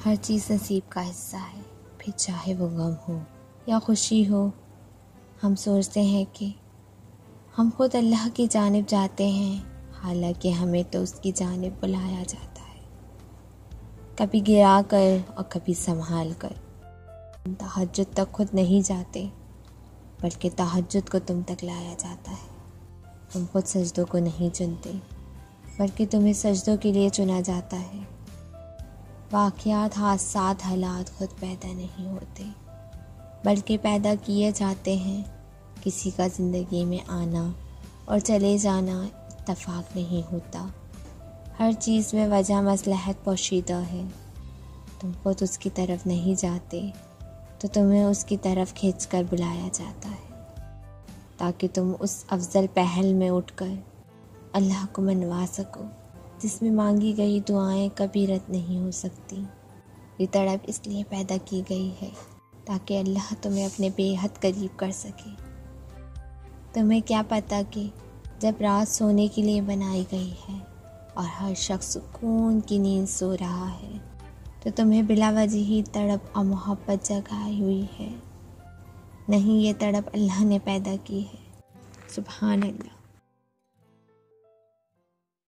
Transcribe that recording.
हर चीज़ नसीब का हिस्सा है, फिर चाहे वो गम हो या खुशी हो। हम सोचते हैं कि हम खुद अल्लाह की जानिब जाते हैं, हालांकि हमें तो उसकी जानिब बुलाया जाता है, कभी गिरा कर और कभी संभाल कर। तुम तहज्जुद तक खुद नहीं जाते, बल्कि तहज्जुद को तुम तक लाया जाता है। तुम खुद सजदों को नहीं चुनते, बल्कि तुम्हें सजदों के लिए चुना जाता है। वाक़यात, हादसात, हालात खुद पैदा नहीं होते, बल्कि पैदा किए जाते हैं। किसी का ज़िंदगी में आना और चले जाना इत्तफाक नहीं होता। हर चीज़ में वजह मसलहत पोशीदा है। तुम खुद उसकी तरफ नहीं जाते, तो तुम्हें उसकी तरफ खींच कर बुलाया जाता है, ताकि तुम उस अफजल पहल में उठकर अल्लाह को मनवा सको, जिसमें मांगी गई दुआएं कभी रद्द नहीं हो सकती। ये तड़प इसलिए पैदा की गई है ताकि अल्लाह तुम्हें अपने बेहद करीब कर सके। तुम्हें क्या पता कि जब रात सोने के लिए बनाई गई है और हर शख्स सुकून की नींद सो रहा है, तो तुम्हें बिला वजह ही तड़प और मोहब्बत जगाई हुई है। नहीं, ये तड़प अल्लाह ने पैदा की है। सुभान अल्लाह।